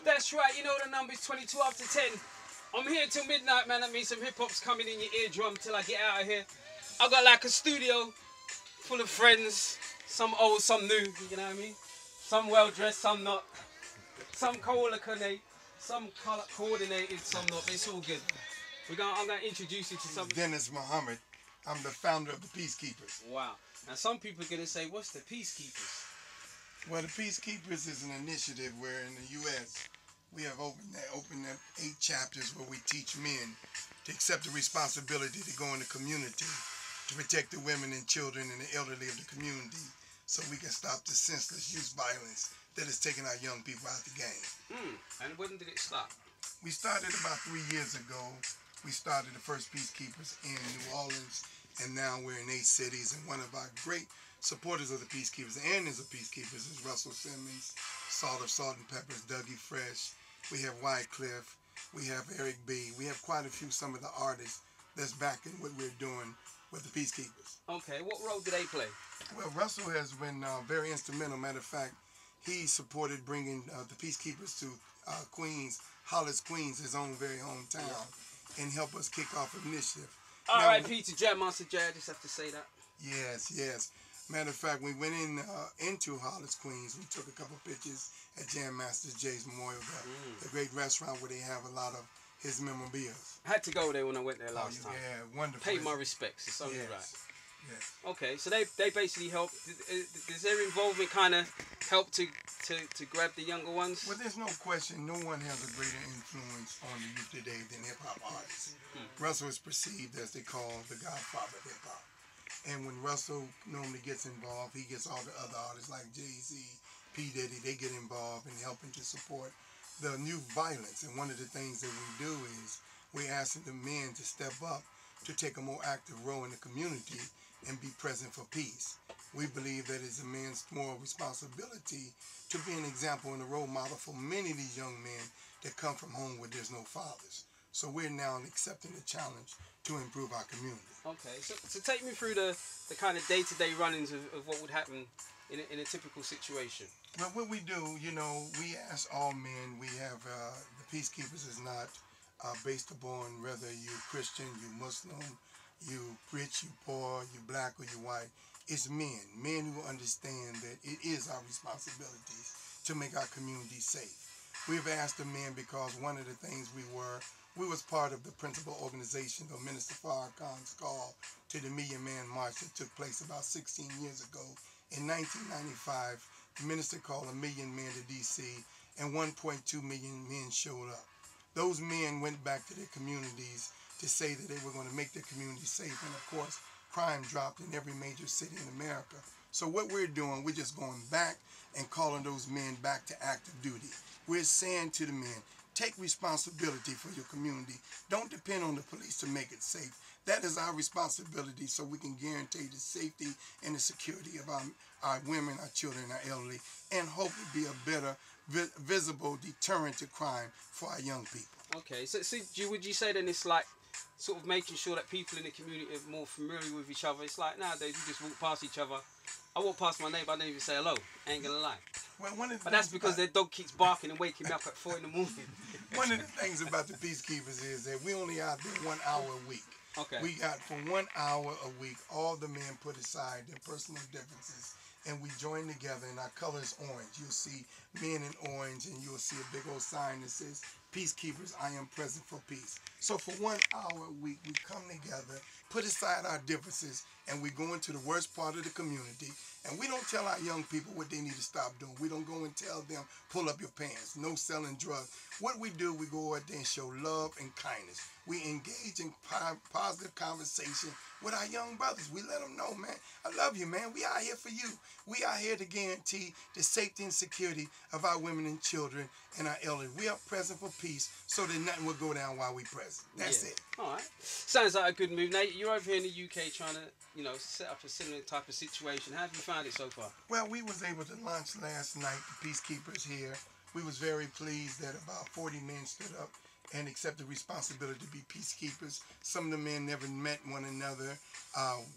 That's right, you know the number is 22 after 10. I'm here till midnight, man. That means some hip-hop's coming in your eardrum till I get out of here. I got like a studio full of friends, some old, some new, you know what I mean? Some well-dressed, some not. Some color-coordinated, some color-coordinated, some not, but it's all good. I'm going to introduce you to some... Dennis Muhammad. I'm the founder of the Peacekeepers. Wow. Now some people are going to say, what's the Peacekeepers? Well, the Peacekeepers is an initiative where in the U.S. we have opened up 8 chapters where we teach men to accept the responsibility to go in the community to protect the women and children and the elderly of the community so we can stop the senseless youth violence that is taking our young people out the game. And when did it start? We started about 3 years ago. We started the first Peacekeepers in New Orleans, and now we're in 8 cities, and one of our great supporters of the Peacekeepers and is a Peacekeepers is Russell Simmons, Salt and Peppers, Dougie Fresh. We have Wycliffe. We have Eric B. We have quite a few, some of the artists that's backing what we're doing with the Peacekeepers. Okay, what role do they play? Well, Russell has been very instrumental. Matter of fact, he supported bringing the Peacekeepers to Queens, Hollis, Queens, his own very hometown, and help us kick off an initiative. R.I.P. to Jam Master J, I just have to say that. Yes, yes. Matter of fact, we went into Hollis, Queens. We took a couple pictures at Jam Master J's Memorial, the great restaurant where they have a lot of his memorabilia. I had to go there when I went there last time. Yeah, wonderful. Pay my respects. It's only right. Yes. Okay, so they basically help. Does their involvement kind of help to grab the younger ones? Well, there's no question. No one has a greater influence on the youth today than hip-hop artists. Russell is perceived as they call the godfather of hip-hop. And when Russell normally gets involved, he gets all the other artists like Jay-Z, P. Diddy, they get involved in helping to support the new violence. And one of the things that we do is we ask the men to step up to take a more active role in the community and be present for peace. We believe that it's a man's moral responsibility to be an example and a role model for many of these young men that come from home where there's no fathers. So we're now accepting the challenge to improve our community. Okay, so take me through the kind of day-to-day runnings of what would happen in a typical situation. Well, what we do, you know, we ask all men, we have, the Peacekeepers is not based upon whether you're Christian, you Muslim, you rich, you poor, you black, or you white. It's men who understand that it is our responsibilities to make our community safe. We've asked the men because one of the things we was part of the principal organization of Minister Farrakhan's call to the Million Man March that took place about 16 years ago. In 1995, the minister called 1 million men to D.C. and 1.2 million men showed up. Those men went back to their communities to say that they were going to make their community safe, and of course, crime dropped in every major city in America. So what we're doing, we're just going back and calling those men back to active duty. We're saying to the men, take responsibility for your community. Don't depend on the police to make it safe. That is our responsibility, so we can guarantee the safety and the security of our women, our children, our elderly, and hopefully be a better visible deterrent to crime for our young people. Okay, so would you say then it's like sort of making sure that people in the community are more familiar with each other? It's like nowadays you just walk past each other. I walk past my neighbour, I don't even say hello. I ain't gonna lie. Well, but that's because their dog keeps barking and waking me up at 4 in the morning. One of the things about the Peacekeepers is that we only out there 1 hour a week. Okay. We got for 1 hour a week, all the men put aside their personal differences, and we join together, and our color is orange. You'll see men in orange, and you'll see a big old sign that says, Peacekeepers, I am present for peace. So for 1 hour a week, we come together, put aside our differences, and we go into the worst part of the community, and we don't tell our young people what they need to stop doing. We don't go and tell them, pull up your pants, no selling drugs. What we do, we go out there and show love and kindness. We engage in positive conversation with our young brothers. We let them know, man, I love you, man. We out here for you. We are here to guarantee the safety and security of our women and children and our elderly. We are present for peace, so that nothing will go down while we present. That's it. All right. Sounds like a good move. Now, you're over here in the UK trying to, set up a similar type of situation. How have you found it so far? Well, we was able to launch last night, the Peacekeepers here. We was very pleased that about 40 men stood up and accepted responsibility to be peacekeepers. Some of the men never met one another.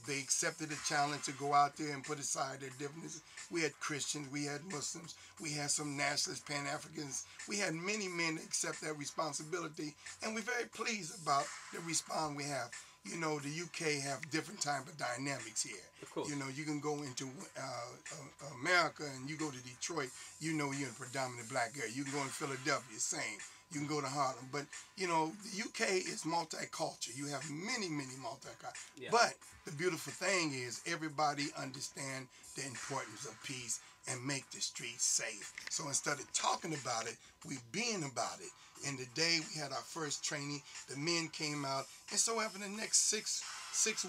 They accepted the challenge to go out there and put aside their differences. We had Christians, we had Muslims, we had some nationalists, Pan-Africans. We had many men that accept that responsibility, and we're very pleased about the response we have. The UK have different type of dynamics here. Of course. You can go into America and you go to Detroit, you're in a predominant black area. You can go in Philadelphia, same. You can go to Harlem. But, the UK is multicultural. You have many, many multicultural. Yeah. But the beautiful thing is everybody understand the importance of peace and make the streets safe. So instead of talking about it, we being about it. And the day we had our first training, the men came out. And so after the next six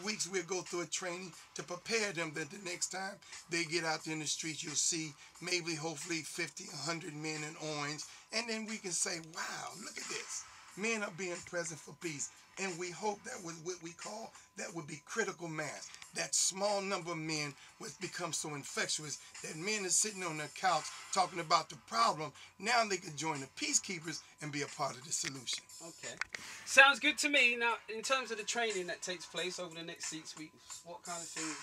weeks, we'll go through a training to prepare them that the next time they get out there in the streets, you'll see maybe, hopefully, 50, 100 men in orange. And then we can say, wow, look at this. Men are being present for peace. And we hope that was what we call, that would be critical mass. That small number of men would become so infectious that men are sitting on their couch talking about the problem. Now they can join the Peacekeepers and be a part of the solution. Okay. Sounds good to me. Now, in terms of the training that takes place over the next 6 weeks, what kind of things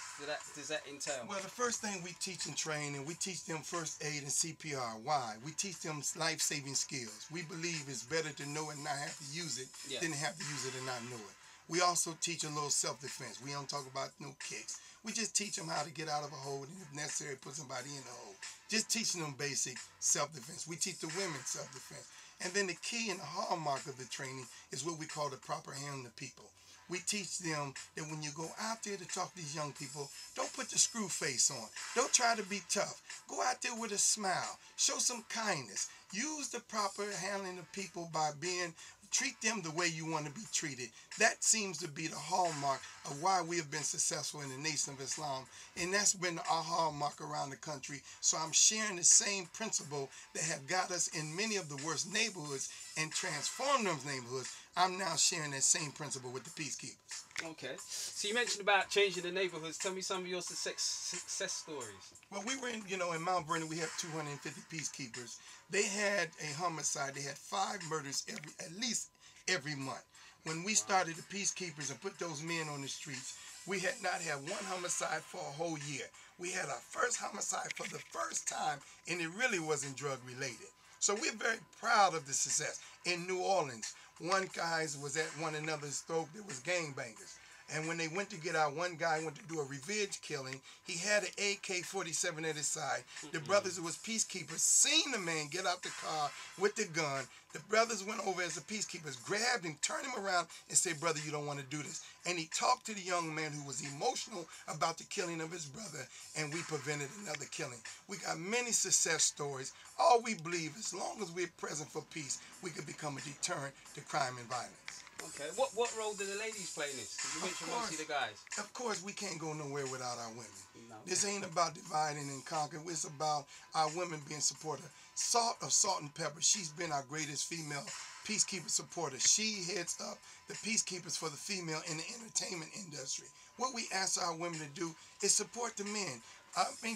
does that entail? Well, the first thing we teach and train, and we teach them first aid and CPR. Why? We teach them life-saving skills. We believe it's better to know and not have to use it than to have to use it and not know it. We also teach a little self-defense. We don't talk about no kicks. We just teach them how to get out of a hole and if necessary put somebody in the hole. Just teaching them basic self-defense. We teach the women self-defense. And then the key and the hallmark of the training is what we call the proper handling of people. We teach them that when you go out there to talk to these young people, don't put the screw face on. Don't try to be tough. Go out there with a smile. Show some kindness. Use the proper handling of people by treat them the way you want to be treated. That seems to be the hallmark of why we have been successful in the Nation of Islam. And that's been our hallmark around the country. So I'm sharing the same principle that have got us in many of the worst neighborhoods and transformed those neighborhoods. I'm now sharing that same principle with the Peacekeepers. Okay. So you mentioned about changing the neighborhoods. Tell me some of your success stories. Well, we were in Mount Vernon, we have 250 Peacekeepers. They had a homicide. They had 5 murders at least every month. When we started the Peacekeepers and put those men on the streets, we had not had one homicide for a whole year. We had our first homicide for the first time, and it really wasn't drug related. So we're very proud of the success. In New Orleans, one guy was at one another's throat. There was gangbangers. And when they went to get out, one guy went to do a revenge killing. He had an AK-47 at his side. The brothers who was peacekeepers seen the man get out the car with the gun. The brothers went over as the peacekeepers, grabbed him, turned him around, and said, brother, you don't want to do this. And he talked to the young man who was emotional about the killing of his brother, and we prevented another killing. We got many success stories. All we believe, as long as we're present for peace, we could become a deterrent to crime and violence. Okay. What role do the ladies play in this? You mentioned from mostly the guys. Of course, we can't go nowhere without our women. No. This ain't about dividing and conquering. It's about our women being supported. Salt of Salt and Pepper, she's been our greatest female peacekeeper supporter. She heads up the peacekeepers for the female in the entertainment industry. What we ask our women to do is support the men.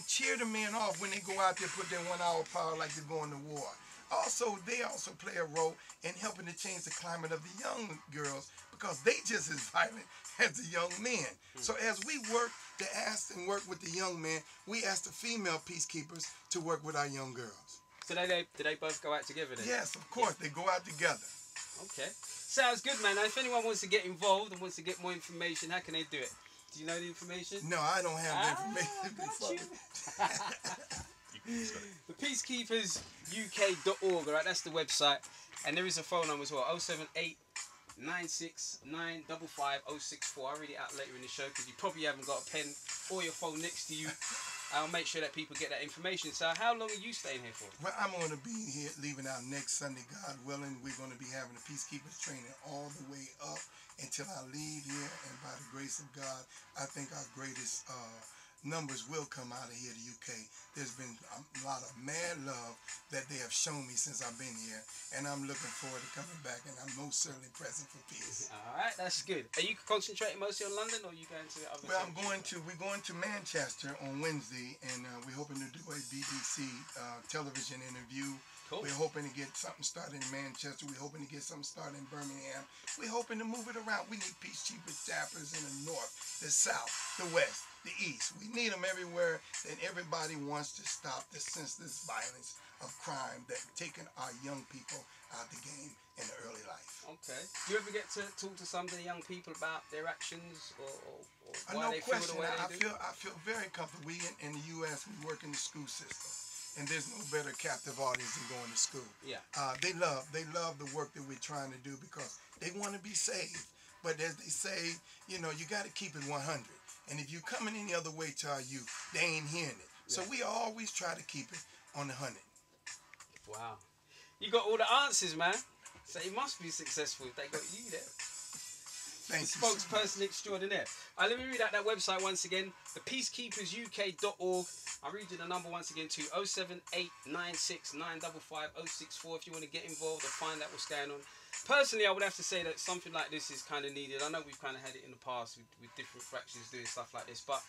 Cheer the men off when they go out there, put their 1 hour power like they're going to war. Also, they also play a role in helping to change the climate of the young girls because they just as violent as the young men. So as we work to ask and work with the young men, we ask the female peacekeepers to work with our young girls. So do they both go out together then? Yes, of course. They go out together. Okay. Sounds good, man. Now, if anyone wants to get involved and wants to get more information, how can they do it? Do you know the information? No, I don't have the information. Got you. The Peacekeepers UK.org, right? That's the website. And there is a phone number as well, 078 969 55064. I'll read it out later in the show because you probably haven't got a pen or your phone next to you. I'll make sure that people get that information. So how long are you staying here for? Well, I'm going to be here leaving out next Sunday, God willing. We're going to be having a Peacekeepers training all the way up until I leave here. And by the grace of God, I think our greatest numbers will come out of here, the UK. There's been a lot of mad love that they have shown me since I've been here, and I'm looking forward to coming back, and I'm most certainly present for peace. All right, that's good. Are you concentrating mostly on London, or are you going to other? Well, we're going to Manchester on Wednesday, and we're hoping to do a BBC television interview. Cool. We're hoping to get something started in Manchester. We're hoping to get something started in Birmingham. We're hoping to move it around. We need peacekeepers chappers in the north, the south, the west, the east. We need them everywhere, and everybody wants to stop the senseless violence of crime that's taking our young people out the game in the early life. Okay. Do you ever get to talk to some of the young people about their actions or why no they question. feel the way they do? I feel very comfortable. We in the U.S. we work in the school system. And there's no better captive audience than going to school. Yeah. They love the work that we're trying to do because they want to be saved. But as they say, you know, you got to keep it 100. And if you come in any other way to our youth, they ain't hearing it. Yeah. So we always try to keep it on the 100. Wow. You got all the answers, man. So it must be successful if they got you there. Thank you. Spokesperson extraordinaire. Let me read out that website once again. The peacekeepersuk.org. I'll read you the number once again to 078 969 55064 if you want to get involved or find out what's going on. Personally, I would have to say that something like this is kind of needed. I know we've kind of had it in the past with different fractions doing stuff like this, but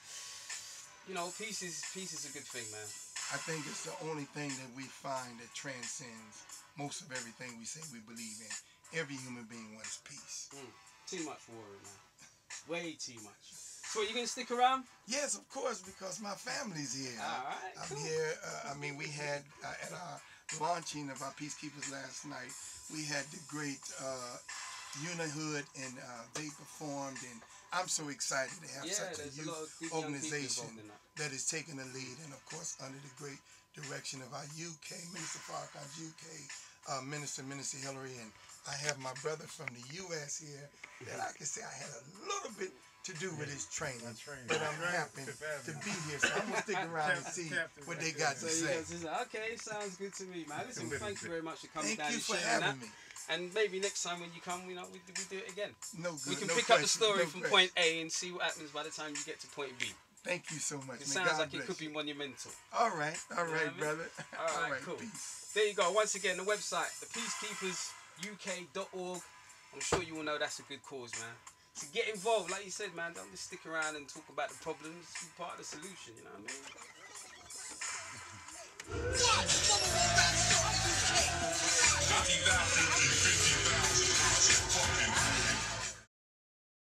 you know, peace is a good thing, man. I think it's the only thing that we find that transcends most of everything we say we believe in. Every human being wants peace. Too much worry, man. Way too much. So, are you going to stick around? Yes, of course, because my family's here. All right, I'm cool. here. We had at our launching of our Peacekeepers last night, we had the great Unihood, and they performed, and I'm so excited to have such a youth organization that is taking the lead, and of course under the great direction of our UK Minister Farrakhan's UK Minister Hillary, and I have my brother from the US here that I can say I had a little bit to do with his training, but I'm happy to be here, so I'm gonna stick around and see what they got to say. Okay, sounds good to me, man. Listen, thank you very much for coming down and sharing that. Thank you for having me. And maybe next time when you come, we do it again. No good. We can pick up the story from point A and see what happens by the time you get to point B. Thank you so much. It sounds like it could be monumental. All right, brother. All right, cool. Peace. There you go. Once again, the website, thepeacekeepersuk.org. I'm sure you will know that's a good cause, man. So get involved, like you said, man. Don't just stick around and talk about the problems. Be part of the solution. You know what I mean?